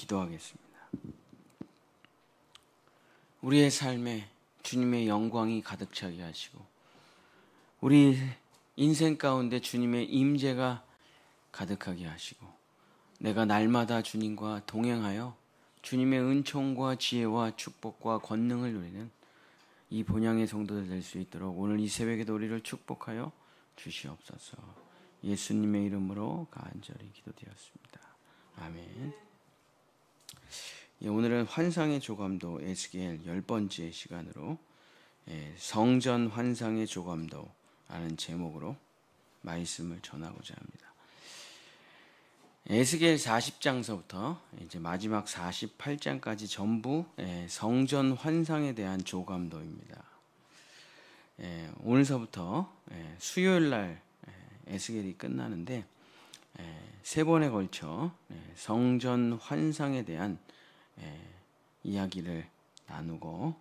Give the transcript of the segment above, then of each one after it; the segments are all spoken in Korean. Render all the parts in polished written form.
기도하겠습니다. 우리의 삶에 주님의 영광이 가득 차게 하시고 우리 인생 가운데 주님의 임재가 가득하게 하시고 내가 날마다 주님과 동행하여 주님의 은총과 지혜와 축복과 권능을 누리는 이 본향의 성도들 될 수 있도록 오늘 이 새벽에도 우리를 축복하여 주시옵소서. 예수님의 이름으로 간절히 기도드렸습니다. 아멘. 오늘은 환상의 조감도 에스겔 10번째 시간으로 성전 환상의 조감도라는 제목으로 말씀을 전하고자 합니다. 에스겔 40장서부터 이제 마지막 48장까지 전부 성전 환상에 대한 조감도입니다. 오늘서부터 수요일 날 에스겔이 끝나는데 세 번에 걸쳐 성전 환상에 대한 이야기를 나누고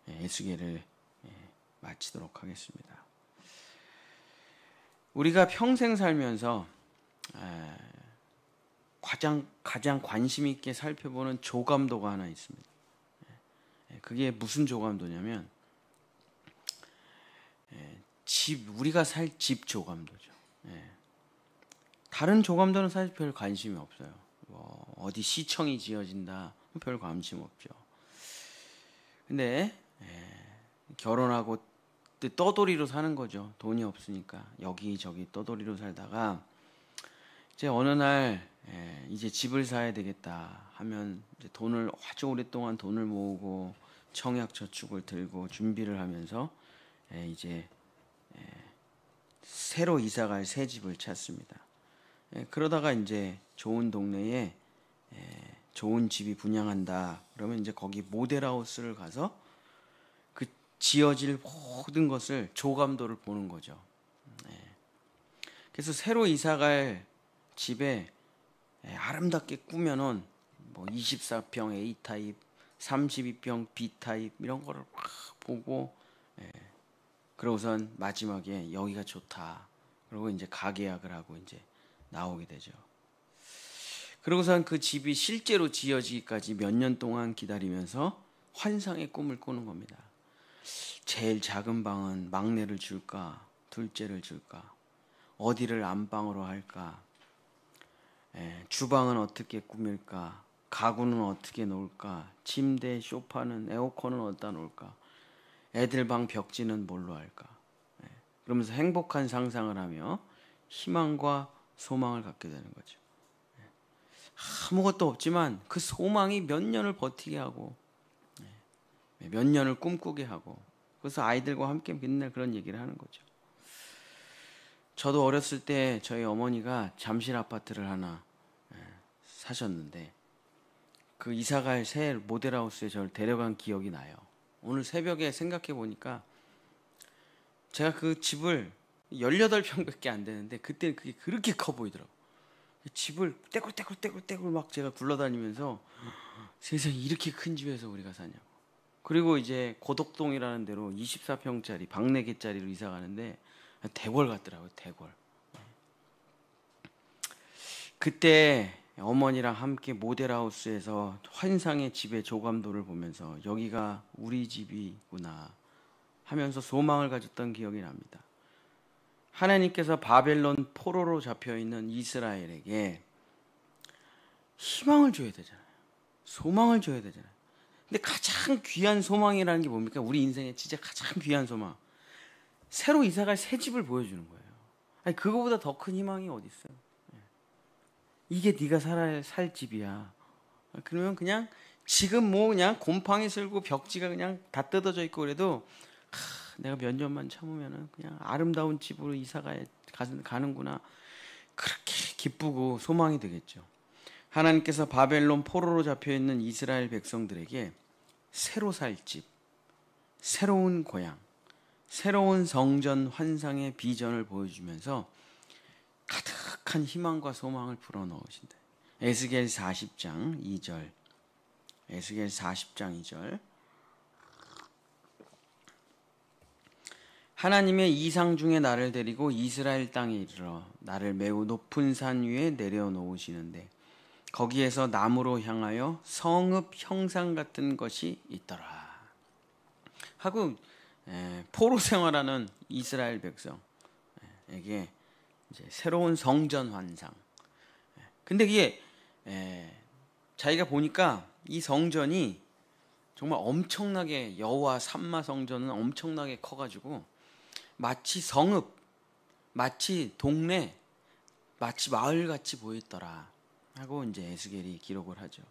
에스겔을 마치도록 하겠습니다. 우리가 평생 살면서 가장 관심 있게 살펴보는 조감도가 하나 있습니다. 그게 무슨 조감도냐면 우리가 살 집 조감도죠. 다른 조감도는 사실 별 관심이 없어요. 어디 시청이 지어진다 별 관심 없죠. 근데 결혼하고 떠돌이로 사는 거죠. 돈이 없으니까 여기저기 떠돌이로 살다가 이제 어느 날 이제 집을 사야 되겠다 하면 이제 돈을 아주 오랫동안 돈을 모으고 청약 저축을 들고 준비를 하면서 이제 새로 이사갈 새 집을 찾습니다. 그러다가 이제 좋은 동네에 좋은 집이 분양한다 그러면 이제 거기 모델하우스를 가서 그 지어질 모든 것을 조감도를 보는 거죠. 그래서 새로 이사갈 집에 아름답게 꾸며놓은 뭐 24평 A타입, 32평 B타입 이런 거를 막 보고 그러고선 마지막에 여기가 좋다. 그리고 이제 가계약을 하고 이제 나오게 되죠. 그러고선 그 집이 실제로 지어지기까지 몇 년 동안 기다리면서 환상의 꿈을 꾸는 겁니다. 제일 작은 방은 막내를 줄까, 둘째를 줄까, 어디를 안방으로 할까, 주방은 어떻게 꾸밀까, 가구는 어떻게 놓을까, 침대, 소파는 에어컨은 어디다 놓을까, 애들 방 벽지는 뭘로 할까. 그러면서 행복한 상상을 하며 희망과 소망을 갖게 되는 거죠. 아무것도 없지만 그 소망이 몇 년을 버티게 하고 몇 년을 꿈꾸게 하고 그래서 아이들과 함께 맨날 그런 얘기를 하는 거죠. 저도 어렸을 때 저희 어머니가 잠실 아파트를 하나 사셨는데 그 이사갈 새 모델하우스에 저를 데려간 기억이 나요. 오늘 새벽에 생각해 보니까 제가 그 집을 18평밖에 안 되는데 그때는 그게 그렇게 커 보이더라고요. 집을 떼굴떼굴 막 제가 굴러다니면서 세상에 이렇게 큰 집에서 우리가 사냐고. 그리고 이제 고덕동이라는 데로 24평짜리 방 4개짜리로 이사 가는데 대궐 같더라고요. 대궐. 그때 어머니랑 함께 모델하우스에서 환상의 집의 조감도를 보면서 여기가 우리 집이구나 하면서 소망을 가졌던 기억이 납니다. 하나님께서 바벨론 포로로 잡혀있는 이스라엘에게 희망을 줘야 되잖아요. 소망을 줘야 되잖아요. 근데 가장 귀한 소망이라는 게 뭡니까? 우리 인생에 진짜 가장 귀한 소망. 새로 이사갈 새 집을 보여주는 거예요. 아니 그거보다 더 큰 희망이 어디 있어요? 이게 네가 살 집이야. 그러면 그냥 지금 뭐 그냥 곰팡이 슬고 벽지가 그냥 다 뜯어져 있고 그래도 내가 몇 년만 참으면은 그냥 아름다운 집으로 가는구나. 그렇게 기쁘고 소망이 되겠죠. 하나님께서 바벨론 포로로 잡혀있는 이스라엘 백성들에게 새로 살 집, 새로운 고향, 새로운 성전 환상의 비전을 보여주면서 가득한 희망과 소망을 불어넣으신다. 에스겔 40장 2절. 에스겔 40장 2절. 하나님의 이상 중에 나를 데리고 이스라엘 땅에 이르러 나를 매우 높은 산 위에 내려놓으시는데 거기에서 남으로 향하여 성읍 형상 같은 것이 있더라 하고 포로 생활하는 이스라엘 백성에게 이제 새로운 성전 환상. 근데 이게 자기가 보니까 이 성전이 정말 엄청나게 여호와 삼마 성전은 엄청나게 커가지고 마치 성읍, 마치 동네, 마치 마을같이 보였더라 하고 이제 에스겔이 기록을 하죠.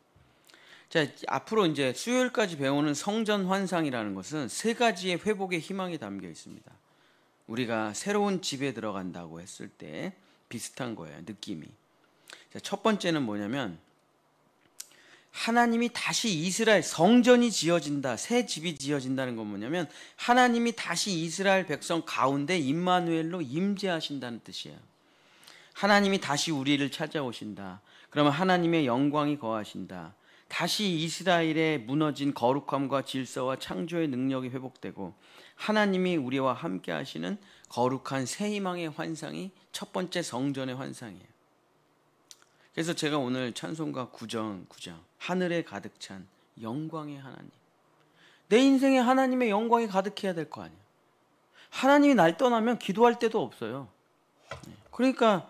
자, 앞으로 이제 수요일까지 배우는 성전 환상이라는 것은 세 가지의 회복의 희망이 담겨 있습니다. 우리가 새로운 집에 들어간다고 했을 때 비슷한 거예요, 느낌이. 자, 첫 번째는 뭐냐면 하나님이 다시 이스라엘 성전이 지어진다, 새 집이 지어진다는 건 뭐냐면 하나님이 다시 이스라엘 백성 가운데 임마누엘로 임재하신다는 뜻이에요. 하나님이 다시 우리를 찾아오신다. 그러면 하나님의 영광이 거하신다. 다시 이스라엘의 무너진 거룩함과 질서와 창조의 능력이 회복되고 하나님이 우리와 함께 하시는 거룩한 새 희망의 환상이 첫 번째 성전의 환상이에요. 그래서 제가 오늘 찬송가 9장 하늘에 가득 찬 영광의 하나님, 내 인생에 하나님의 영광이 가득해야 될 거 아니에요. 하나님이 날 떠나면 기도할 데도 없어요. 그러니까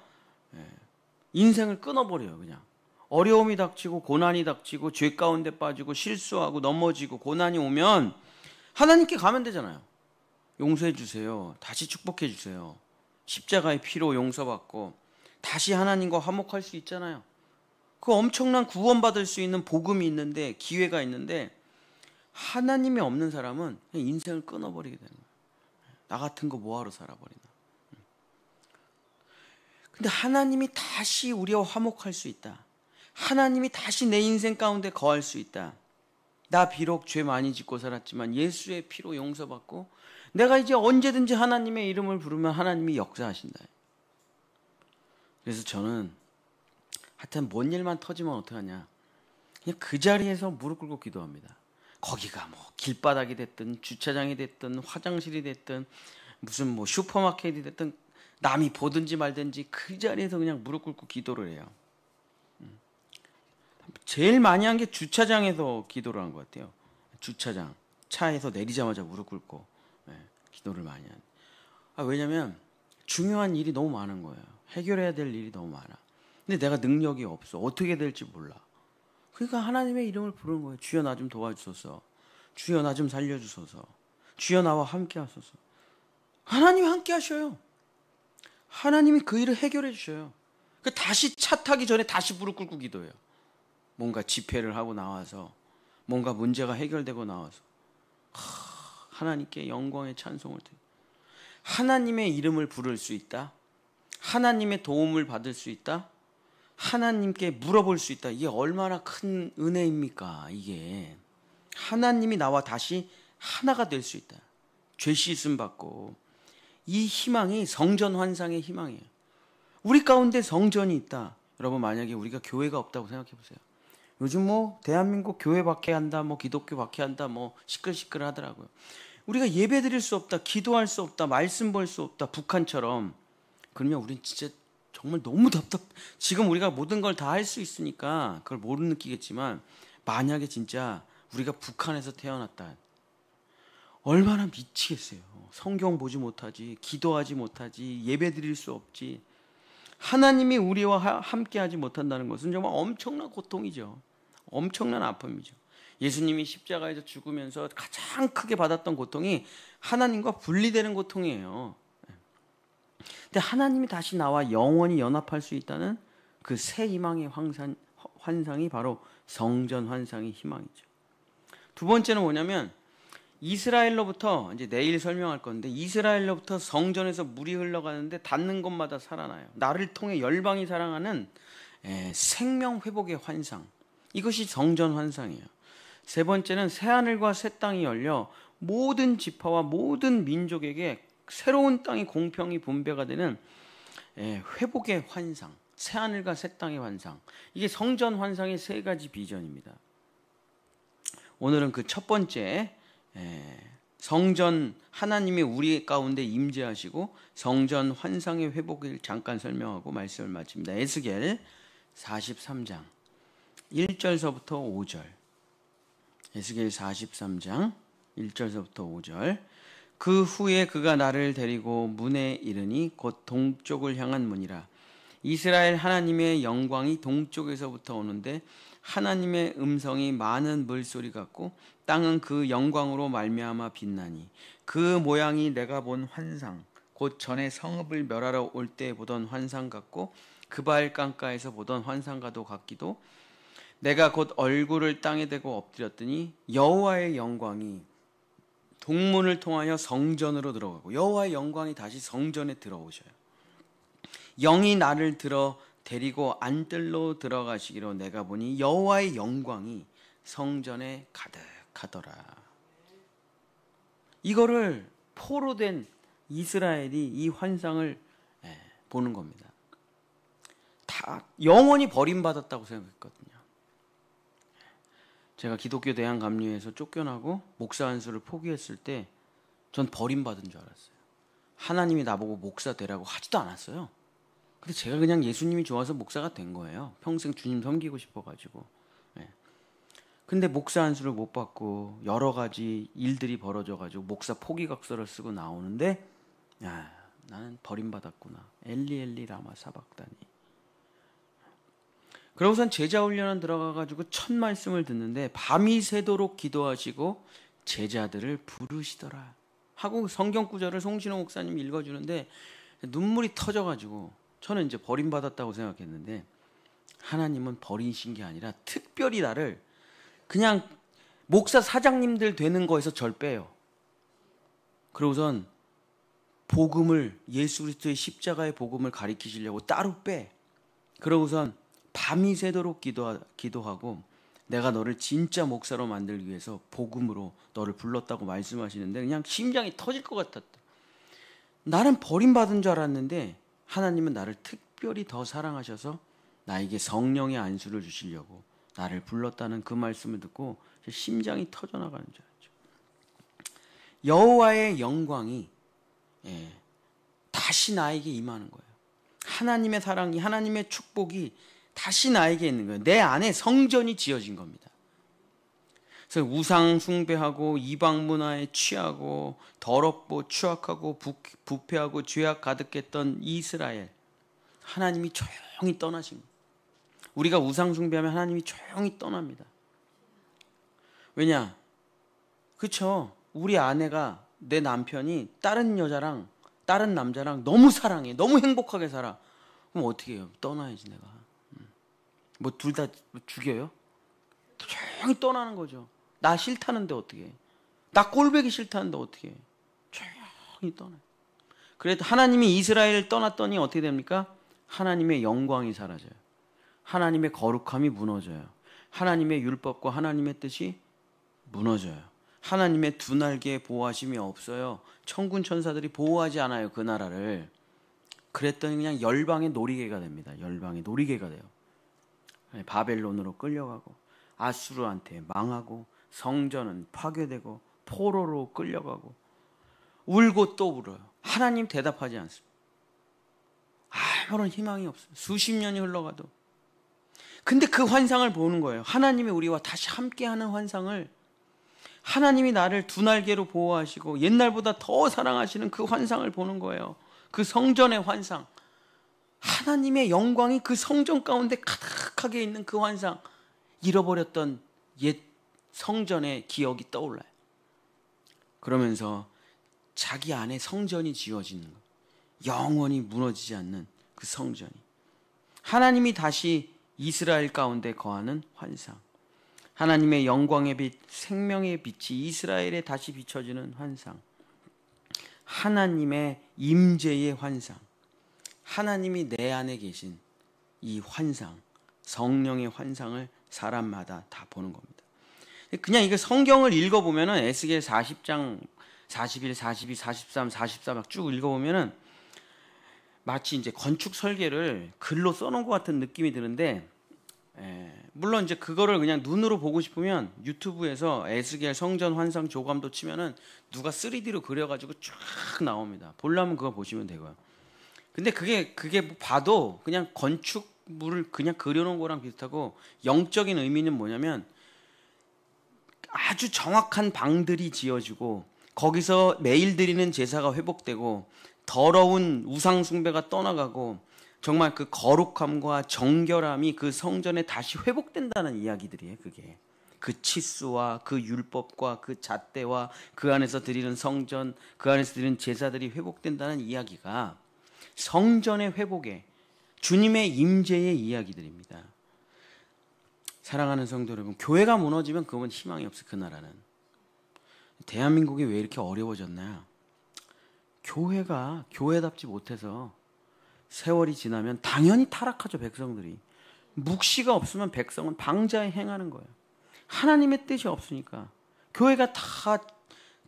인생을 끊어버려요. 그냥 어려움이 닥치고 고난이 닥치고 죄 가운데 빠지고 실수하고 넘어지고 고난이 오면 하나님께 가면 되잖아요. 용서해 주세요. 다시 축복해 주세요. 십자가의 피로 용서받고 다시 하나님과 화목할 수 있잖아요. 그 엄청난 구원받을 수 있는 복음이 있는데, 기회가 있는데 하나님이 없는 사람은 그냥 인생을 끊어버리게 되는 거예요. 나 같은 거 뭐하러 살아버리나. 근데 하나님이 다시 우리와 화목할 수 있다. 하나님이 다시 내 인생 가운데 거할 수 있다. 나 비록 죄 많이 짓고 살았지만 예수의 피로 용서받고 내가 이제 언제든지 하나님의 이름을 부르면 하나님이 역사하신다. 그래서 저는 하여튼 뭔 일만 터지면 어떡하냐, 그냥 그 자리에서 무릎 꿇고 기도합니다. 거기가 뭐 길바닥이 됐든 주차장이 됐든 화장실이 됐든 무슨 뭐 슈퍼마켓이 됐든 남이 보든지 말든지 그 자리에서 그냥 무릎 꿇고 기도를 해요. 제일 많이 한 게 주차장에서 기도를 한 것 같아요. 주차장 차에서 내리자마자 무릎 꿇고 기도를 많이 하는. 왜냐면 중요한 일이 너무 많은 거예요. 해결해야 될 일이 너무 많아. 근데 내가 능력이 없어. 어떻게 될지 몰라. 그러니까 하나님의 이름을 부르는 거예요. 주여 나 좀 도와주소서. 주여 나 좀 살려주소서. 주여 나와 함께 하소서. 하나님이 함께 하셔요. 하나님이 그 일을 해결해 주셔요. 다시 차 타기 전에 다시 무릎 꿇고 기도해요. 뭔가 집회를 하고 나와서 뭔가 문제가 해결되고 나와서 하나님께 영광의 찬송을 드려. 하나님의 이름을 부를 수 있다. 하나님의 도움을 받을 수 있다. 하나님께 물어볼 수 있다. 이게 얼마나 큰 은혜입니까? 이게 하나님이 나와 다시 하나가 될 수 있다. 죄 씻음 받고. 이 희망이 성전 환상의 희망이에요. 우리 가운데 성전이 있다. 여러분, 만약에 우리가 교회가 없다고 생각해 보세요. 요즘 뭐 대한민국 교회 박해한다, 뭐 기독교 박해한다, 뭐 시끌시끌 하더라고요. 우리가 예배 드릴 수 없다, 기도할 수 없다, 말씀 볼 수 없다, 북한처럼. 그러면 우린 진짜 정말 너무 지금 우리가 모든 걸 다 할 수 있으니까 그걸 못 느끼겠지만, 만약에 진짜 우리가 북한에서 태어났다, 얼마나 미치겠어요. 성경 보지 못하지, 기도하지 못하지, 예배 드릴 수 없지. 하나님이 우리와 함께하지 못한다는 것은 정말 엄청난 고통이죠. 엄청난 아픔이죠. 예수님이 십자가에서 죽으면서 가장 크게 받았던 고통이 하나님과 분리되는 고통이에요. 근데 하나님이 다시 나와 영원히 연합할 수 있다는 그 새 희망의 환상이 바로 성전 환상의 희망이죠. 두 번째는 뭐냐면, 이스라엘로부터, 이제 내일 설명할 건데, 이스라엘로부터 성전에서 물이 흘러가는데 닿는 곳마다 살아나요. 나를 통해 열방이 사랑하는 생명 회복의 환상. 이것이 성전 환상이에요. 세 번째는 새하늘과 새 땅이 열려 모든 지파와 모든 민족에게 새로운 땅이 공평히 분배가 되는 회복의 환상. 새하늘과 새 땅의 환상. 이게 성전 환상의 세 가지 비전입니다. 오늘은 그 첫 번째, 성전, 하나님이 우리 가운데 임재하시고 성전 환상의 회복을 잠깐 설명하고 말씀을 마칩니다. 에스겔 43장. 1절서부터 5절. 에스겔 43장 1절서부터 5절. 그 후에 그가 나를 데리고 문에 이르니 곧 동쪽을 향한 문이라. 이스라엘 하나님의 영광이 동쪽에서부터 오는데 하나님의 음성이 많은 물소리 같고 땅은 그 영광으로 말미암아 빛나니 그 모양이 내가 본 환상 곧 전에 성읍을 멸하러 올 때 보던 환상 같고 그발 강가에서 보던 환상과도 같기도 내가 곧 얼굴을 땅에 대고 엎드렸더니 여호와의 영광이 동문을 통하여 성전으로 들어가고 여호와의 영광이 다시 성전에 들어오셔요. 영이 나를 데리고 안뜰로 들어가시기로 내가 보니 여호와의 영광이 성전에 가득하더라. 이거를 포로된 이스라엘이 이 환상을 보는 겁니다. 다 영원히 버림받았다고 생각했거든요. 제가 기독교 대한감리회에서 쫓겨나고 목사 안수를 포기했을 때 전 버림받은 줄 알았어요. 하나님이 나보고 목사 되라고 하지도 않았어요. 근데 제가 그냥 예수님이 좋아서 목사가 된 거예요. 평생 주님 섬기고 싶어가지고. 근데 목사 안수를 못 받고 여러 가지 일들이 벌어져가지고 목사 포기각서를 쓰고 나오는데 야, 나는 버림받았구나. 엘리 엘리 라마 사박다니. 그러고선 제자훈련원 들어가가지고 첫 말씀을 듣는데 밤이 새도록 기도하시고 제자들을 부르시더라 하고 성경 구절을 송신호 목사님이 읽어주는데 눈물이 터져가지고 저는 이제 버림받았다고 생각했는데 하나님은 버리신 게 아니라 특별히 나를 그냥 목사 사장님들 되는 거에서 절 빼요. 그러고선 복음을 예수 그리스도의 십자가의 복음을 가리키시려고 따로 빼. 그러고선 밤이 새도록 기도하고 내가 너를 진짜 목사로 만들기 위해서 복음으로 너를 불렀다고 말씀하시는데 그냥 심장이 터질 것 같았다. 나는 버림받은 줄 알았는데 하나님은 나를 특별히 더 사랑하셔서 나에게 성령의 안수를 주시려고 나를 불렀다는 그 말씀을 듣고 심장이 터져나가는 줄 알았죠. 여호와의 영광이 다시 나에게 임하는 거예요. 하나님의 사랑이, 하나님의 축복이 다시 나에게 있는 거예요. 내 안에 성전이 지어진 겁니다. 그래서 우상 숭배하고 이방 문화에 취하고 더럽고 추악하고 부패하고 죄악 가득했던 이스라엘, 하나님이 조용히 떠나신 거예요. 우리가 우상 숭배하면 하나님이 조용히 떠납니다. 왜냐? 그렇죠. 우리 아내가, 내 남편이 다른 여자랑 다른 남자랑 너무 사랑해, 너무 행복하게 살아. 그럼 어떻게 해요? 떠나야지 내가. 뭐 둘 다 죽여요? 조용히 떠나는 거죠. 나 싫다는데 어떻게 해? 나 꼴보기 싫다는데 어떻게 해? 조용히 떠나요. 그래도 하나님이 이스라엘을 떠났더니 어떻게 됩니까? 하나님의 영광이 사라져요. 하나님의 거룩함이 무너져요. 하나님의 율법과 하나님의 뜻이 무너져요. 하나님의 두 날개의 보호하심이 없어요. 천군 천사들이 보호하지 않아요, 그 나라를. 그랬더니 그냥 열방의 놀이개가 됩니다. 열방의 놀이개가 돼요. 바벨론으로 끌려가고 아수르한테 망하고 성전은 파괴되고 포로로 끌려가고 울고 또 울어요. 하나님 대답하지 않습니다. 아무런 희망이 없어요. 수십 년이 흘러가도. 근데 그 환상을 보는 거예요. 하나님이 우리와 다시 함께하는 환상을, 하나님이 나를 두 날개로 보호하시고 옛날보다 더 사랑하시는 그 환상을 보는 거예요. 그 성전의 환상, 하나님의 영광이 그 성전 가운데 가득하게 있는 그 환상, 잃어버렸던 옛 성전의 기억이 떠올라요. 그러면서 자기 안에 성전이 지어지는 것, 영원히 무너지지 않는 그 성전이, 하나님이 다시 이스라엘 가운데 거하는 환상, 하나님의 영광의 빛, 생명의 빛이 이스라엘에 다시 비춰지는 환상, 하나님의 임재의 환상, 하나님이 내 안에 계신 이 환상, 성령의 환상을 사람마다 다 보는 겁니다. 그냥 이거 성경을 읽어보면은 에스겔 40장 41, 42, 43, 44 막 쭉 읽어보면은 마치 이제 건축 설계를 글로 써놓은 것 같은 느낌이 드는데, 물론 이제 그거를 그냥 눈으로 보고 싶으면 유튜브에서 에스겔 성전 환상 조감도 치면은 누가 3D로 그려가지고 쫙 나옵니다. 보려면 그거 보시면 되고요. 근데 그게 봐도 그냥 건축 물을 그냥 그려놓은 거랑 비슷하고, 영적인 의미는 뭐냐면 아주 정확한 방들이 지어지고 거기서 매일 드리는 제사가 회복되고 더러운 우상 숭배가 떠나가고 정말 그 거룩함과 정결함이 그 성전에 다시 회복된다는 이야기들이에요. 그게 그 치수와 그 율법과 그 잣대와 그 안에서 드리는 성전, 그 안에서 드리는 제사들이 회복된다는 이야기가 성전의 회복에 주님의 임재의 이야기들입니다. 사랑하는 성도 여러분, 교회가 무너지면 그건 희망이 없어요. 그 나라는. 대한민국이 왜 이렇게 어려워졌나요? 교회가 교회답지 못해서 세월이 지나면 당연히 타락하죠. 백성들이. 묵시가 없으면 백성은 방자에 행하는 거예요. 하나님의 뜻이 없으니까 교회가 다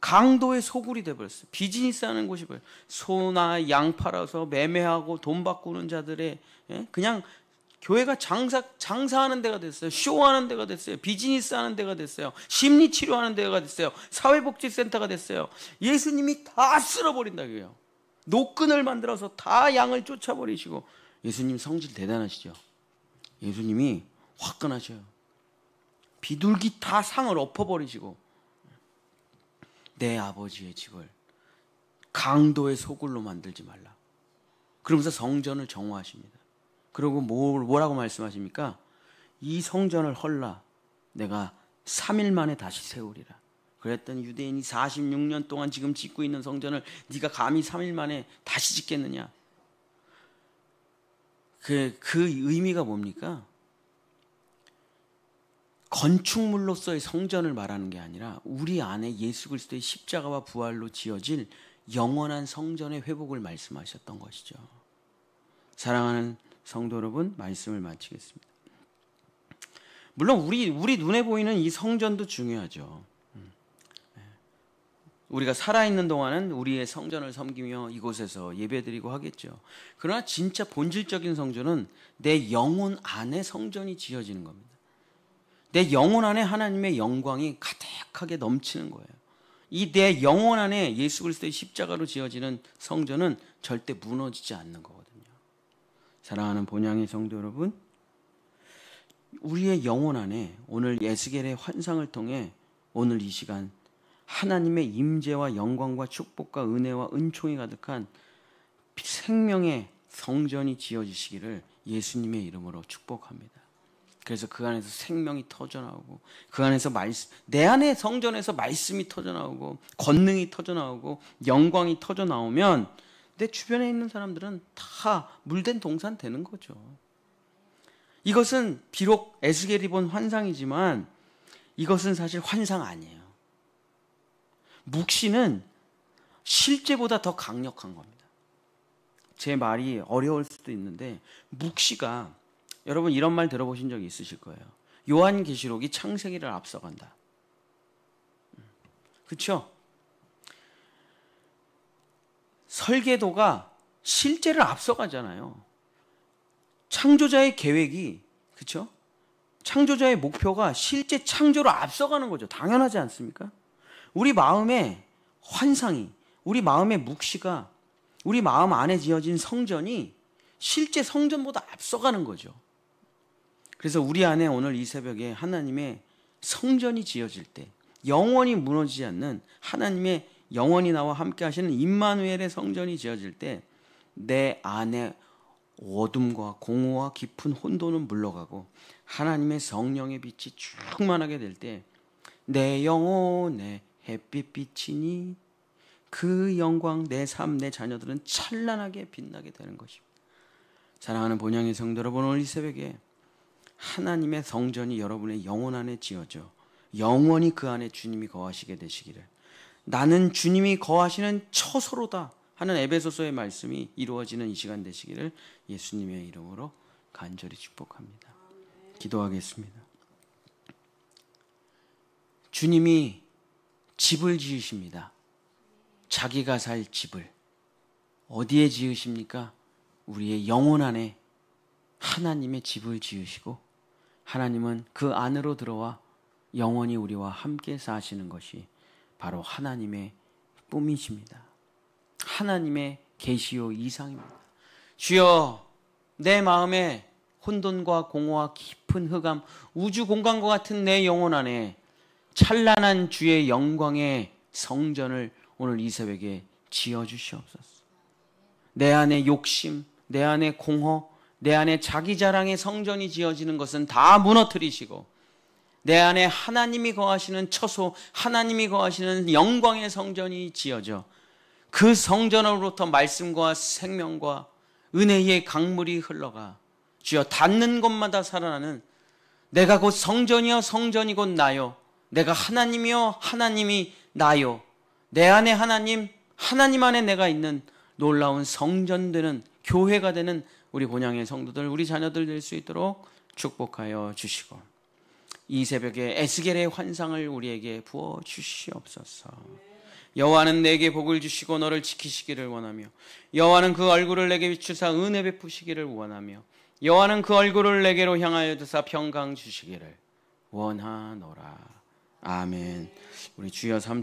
강도의 소굴이 돼버렸어요. 비즈니스 하는 곳이 버렸어요. 소나 양 팔아서 매매하고 돈 바꾸는 자들의, 그냥 교회가 장사하는 데가 됐어요. 쇼하는 데가 됐어요. 비즈니스 하는 데가 됐어요. 심리치료하는 데가 됐어요. 사회복지센터가 됐어요. 예수님이 다 쓸어버린다고요. 노끈을 만들어서 다 양을 쫓아버리시고. 예수님 성질 대단하시죠. 예수님이 화끈하셔요. 비둘기 다 상을 엎어버리시고 내 아버지의 집을 강도의 소굴로 만들지 말라. 그러면서 성전을 정화하십니다. 그리고 뭐라고 말씀하십니까? 이 성전을 헐라 내가 3일 만에 다시 세우리라. 그랬더니 유대인이 46년 동안 지금 짓고 있는 성전을 네가 감히 3일 만에 다시 짓겠느냐. 그 의미가 뭡니까? 건축물로서의 성전을 말하는 게 아니라 우리 안에 예수 그리스도의 십자가와 부활로 지어질 영원한 성전의 회복을 말씀하셨던 것이죠. 사랑하는 성도 여러분, 말씀을 마치겠습니다. 물론 우리 눈에 보이는 이 성전도 중요하죠. 우리가 살아있는 동안은 우리의 성전을 섬기며 이곳에서 예배드리고 하겠죠. 그러나 진짜 본질적인 성전은 내 영혼 안에 성전이 지어지는 겁니다. 내 영혼 안에 하나님의 영광이 가득하게 넘치는 거예요. 이 내 영혼 안에 예수 그리스도의 십자가로 지어지는 성전은 절대 무너지지 않는 거거든요. 사랑하는 본향의 성도 여러분, 우리의 영혼 안에 오늘 에스겔의 환상을 통해 오늘 이 시간 하나님의 임재와 영광과 축복과 은혜와 은총이 가득한 생명의 성전이 지어지시기를 예수님의 이름으로 축복합니다. 그래서 그 안에서 생명이 터져나오고 그 안에서 내 안에 성전에서 말씀이 터져나오고 권능이 터져나오고 영광이 터져나오면 내 주변에 있는 사람들은 다 물된 동산 되는 거죠. 이것은 비록 에스겔이 본 환상이지만 이것은 사실 환상 아니에요. 묵시는 실제보다 더 강력한 겁니다. 제 말이 어려울 수도 있는데 묵시가, 여러분 이런 말 들어보신 적이 있으실 거예요. 요한계시록이 창세기를 앞서간다. 그렇죠? 설계도가 실제를 앞서가잖아요. 창조자의 계획이, 그렇죠? 창조자의 목표가 실제 창조로 앞서가는 거죠. 당연하지 않습니까? 우리 마음의 환상이, 우리 마음의 묵시가, 우리 마음 안에 지어진 성전이 실제 성전보다 앞서가는 거죠. 그래서 우리 안에 오늘 이 새벽에 하나님의 성전이 지어질 때, 영원히 무너지지 않는 하나님의 영원히 나와 함께 하시는 임마누엘의 성전이 지어질 때 내 안에 어둠과 공허와 깊은 혼돈은 물러가고 하나님의 성령의 빛이 충만하게 될 때 내 영혼에 햇빛비치니 그 영광 내 삶, 내 자녀들은 찬란하게 빛나게 되는 것입니다. 사랑하는 본향의 성도 여러분, 오늘 이 새벽에 하나님의 성전이 여러분의 영혼 안에 지어져 영원히 그 안에 주님이 거하시게 되시기를, 나는 주님이 거하시는 처소로다 하는 에베소서의 말씀이 이루어지는 이 시간 되시기를 예수님의 이름으로 간절히 축복합니다. 기도하겠습니다. 주님이 집을 지으십니다. 자기가 살 집을. 어디에 지으십니까? 우리의 영혼 안에 하나님의 집을 지으시고 하나님은 그 안으로 들어와 영원히 우리와 함께 사시는 것이 바로 하나님의 꿈이십니다. 하나님의 계시요 이상입니다. 주여, 내 마음에 혼돈과 공허와 깊은 흑암, 우주 공간과 같은 내 영혼 안에 찬란한 주의 영광의 성전을 오늘 이 새벽에 지어주시옵소서. 내 안에 욕심, 내 안에 공허, 내 안에 자기 자랑의 성전이 지어지는 것은 다 무너뜨리시고 내 안에 하나님이 거하시는 처소, 하나님이 거하시는 영광의 성전이 지어져 그 성전으로부터 말씀과 생명과 은혜의 강물이 흘러가 주여 닿는 곳마다 살아나는 내가 곧 성전이여 성전이 곧 나요, 내가 하나님이여 하나님이 나요, 내 안에 하나님, 하나님 안에 내가 있는 놀라운 성전 되는 교회가 되는 우리 본향의 성도들, 우리 자녀들 될 수 있도록 축복하여 주시고 이 새벽에 에스겔의 환상을 우리에게 부어 주시옵소서. 여호와는 내게 복을 주시고 너를 지키시기를 원하며 여호와는 그 얼굴을 내게 비추사 은혜 베푸시기를 원하며 여호와는 그 얼굴을 내게로 향하여 드사 평강 주시기를 원하노라. 아멘. 우리 주여 3